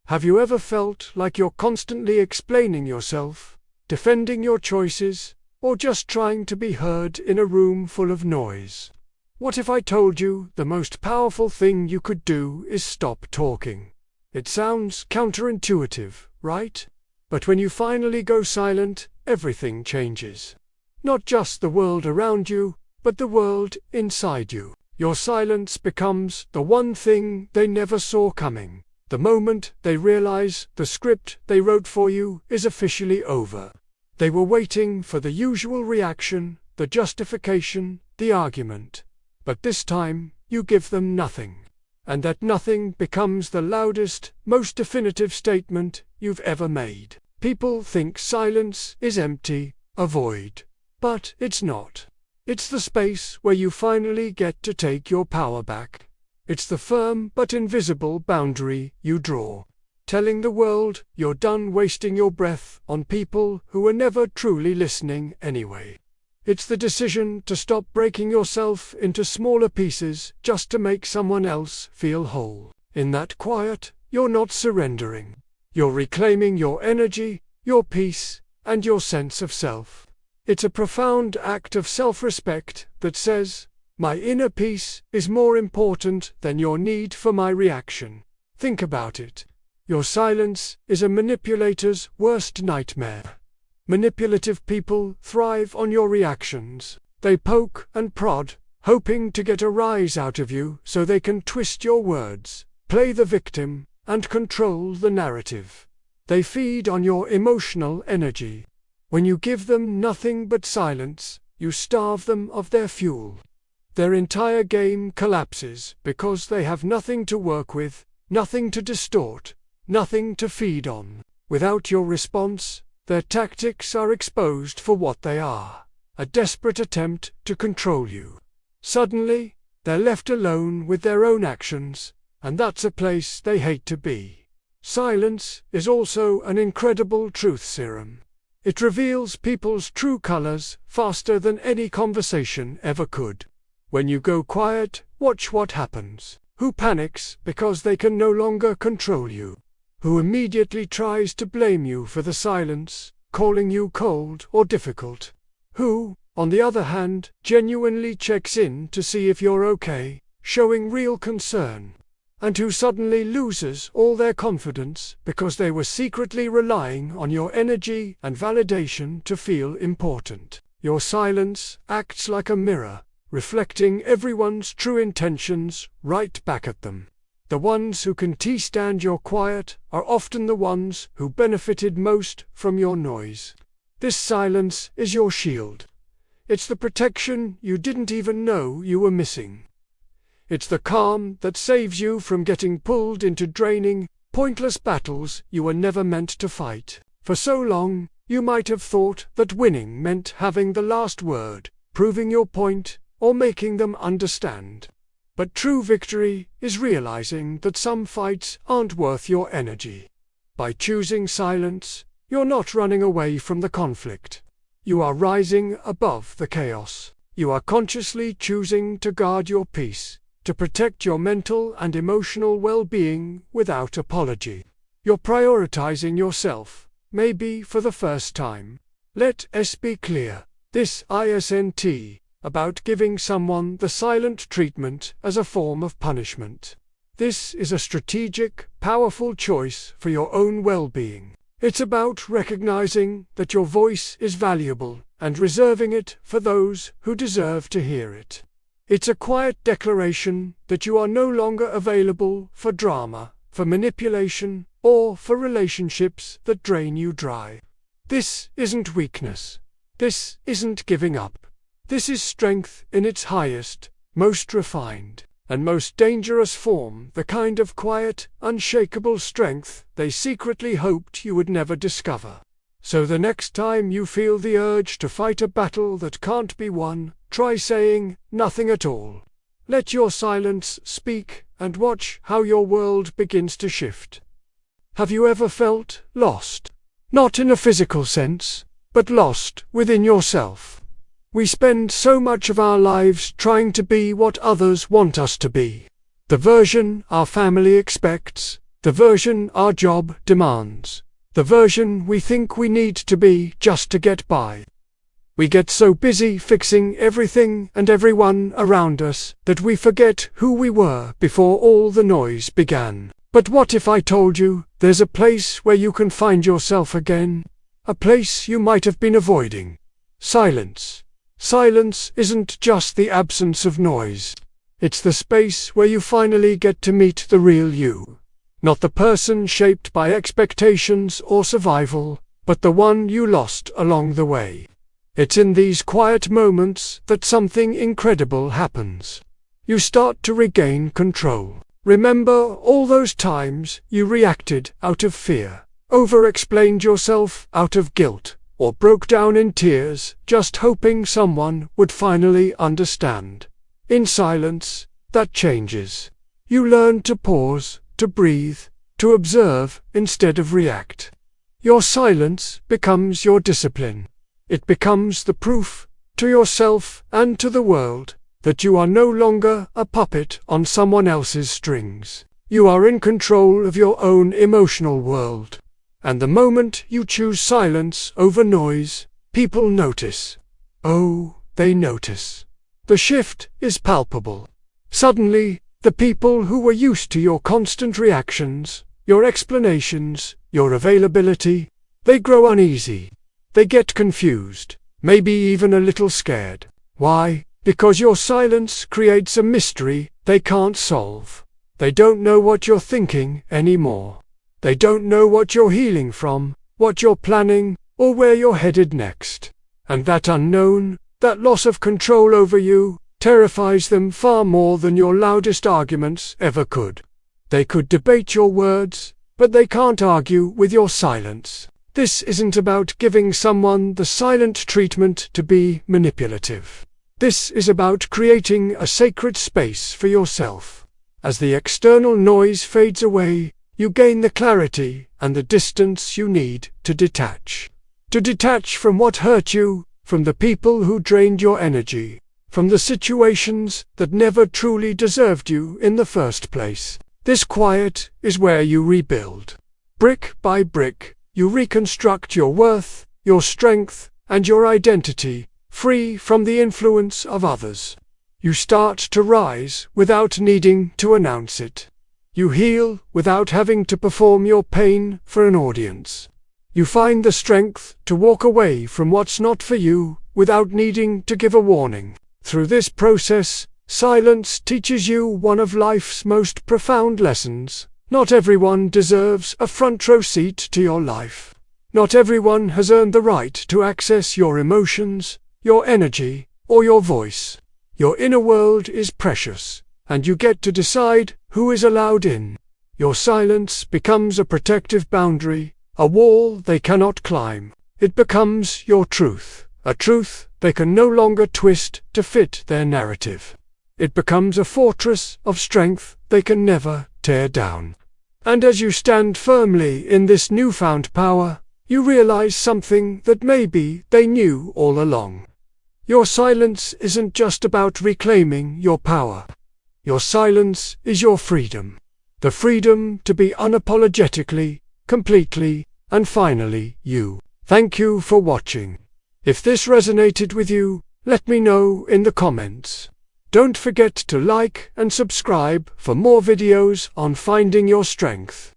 Have you ever felt like you're constantly explaining yourself, defending your choices, or just trying to be heard in a room full of noise? What if I told you the most powerful thing you could do is stop talking? It sounds counterintuitive, right? But when you finally go silent, everything changes. Not just the world around you, but the world inside you. Your silence becomes the one thing they never saw coming. The moment they realize the script they wrote for you is officially over. They were waiting for the usual reaction, the justification, the argument. But this time, you give them nothing. And that nothing becomes the loudest, most definitive statement you've ever made. People think silence is empty, a void. But it's not. It's the space where you finally get to take your power back. It's the firm but invisible boundary you draw, telling the world you're done wasting your breath on people who were never truly listening anyway. It's the decision to stop breaking yourself into smaller pieces just to make someone else feel whole. In that quiet, you're not surrendering. You're reclaiming your energy, your peace, and your sense of self. It's a profound act of self-respect that says, my inner peace is more important than your need for my reaction. Think about it. Your silence is a manipulator's worst nightmare. Manipulative people thrive on your reactions. They poke and prod, hoping to get a rise out of you so they can twist your words, play the victim, and control the narrative. They feed on your emotional energy. When you give them nothing but silence, you starve them of their fuel. Their entire game collapses because they have nothing to work with, nothing to distort, nothing to feed on. Without your response, their tactics are exposed for what they are, a desperate attempt to control you. Suddenly, they're left alone with their own actions, and that's a place they hate to be. Silence is also an incredible truth serum. It reveals people's true colors faster than any conversation ever could. When you go quiet, watch what happens. Who panics because they can no longer control you? Who immediately tries to blame you for the silence, calling you cold or difficult? Who, on the other hand, genuinely checks in to see if you're okay, showing real concern? And who suddenly loses all their confidence because they were secretly relying on your energy and validation to feel important? Your silence acts like a mirror, reflecting everyone's true intentions right back at them. The ones who can stand your quiet are often the ones who benefited most from your noise. This silence is your shield. It's the protection you didn't even know you were missing. It's the calm that saves you from getting pulled into draining, pointless battles you were never meant to fight. For so long, you might have thought that winning meant having the last word, proving your point, or making them understand. But true victory is realizing that some fights aren't worth your energy. By choosing silence, you're not running away from the conflict. You are rising above the chaos. You are consciously choosing to guard your peace, to protect your mental and emotional well-being without apology. You're prioritizing yourself, maybe for the first time. Let us be clear. This isn't about giving someone the silent treatment as a form of punishment. This is a strategic, powerful choice for your own well-being. It's about recognizing that your voice is valuable and reserving it for those who deserve to hear it. It's a quiet declaration that you are no longer available for drama, for manipulation, or for relationships that drain you dry. This isn't weakness. This isn't giving up. This is strength in its highest, most refined, and most dangerous form, the kind of quiet, unshakable strength they secretly hoped you would never discover. So the next time you feel the urge to fight a battle that can't be won, try saying nothing at all. Let your silence speak and watch how your world begins to shift. Have you ever felt lost? Not in a physical sense, but lost within yourself. We spend so much of our lives trying to be what others want us to be. The version our family expects, the version our job demands, the version we think we need to be just to get by. We get so busy fixing everything and everyone around us that we forget who we were before all the noise began. But what if I told you there's a place where you can find yourself again? A place you might have been avoiding. Silence. Silence isn't just the absence of noise. It's the space where you finally get to meet the real you. Not the person shaped by expectations or survival, but the one you lost along the way. It's in these quiet moments that something incredible happens. You start to regain control. Remember all those times you reacted out of fear, over-explained yourself out of guilt, or broke down in tears just hoping someone would finally understand. In silence, that changes. You learn to pause, to breathe, to observe instead of react. Your silence becomes your discipline. It becomes the proof, to yourself and to the world, that you are no longer a puppet on someone else's strings. You are in control of your own emotional world. And the moment you choose silence over noise, people notice. Oh, they notice. The shift is palpable. Suddenly, the people who were used to your constant reactions, your explanations, your availability, they grow uneasy. They get confused, maybe even a little scared. Why? Because your silence creates a mystery they can't solve. They don't know what you're thinking anymore. They don't know what you're healing from, what you're planning, or where you're headed next. And that unknown, that loss of control over you, terrifies them far more than your loudest arguments ever could. They could debate your words, but they can't argue with your silence. This isn't about giving someone the silent treatment to be manipulative. This is about creating a sacred space for yourself. As the external noise fades away, you gain the clarity and the distance you need to detach. To detach from what hurt you, from the people who drained your energy, from the situations that never truly deserved you in the first place. This quiet is where you rebuild. Brick by brick, you reconstruct your worth, your strength, and your identity, free from the influence of others. You start to rise without needing to announce it. You heal without having to perform your pain for an audience. You find the strength to walk away from what's not for you without needing to give a warning. Through this process, silence teaches you one of life's most profound lessons. Not everyone deserves a front row seat to your life. Not everyone has earned the right to access your emotions, your energy, or your voice. Your inner world is precious, and you get to decide who is allowed in. Your silence becomes a protective boundary, a wall they cannot climb. It becomes your truth, a truth they can no longer twist to fit their narrative. It becomes a fortress of strength they can never tear down. And as you stand firmly in this newfound power, you realize something that maybe they knew all along. Your silence isn't just about reclaiming your power. Your silence is your freedom. The freedom to be unapologetically, completely, and finally you. Thank you for watching. If this resonated with you, let me know in the comments. Don't forget to like and subscribe for more videos on finding your strength.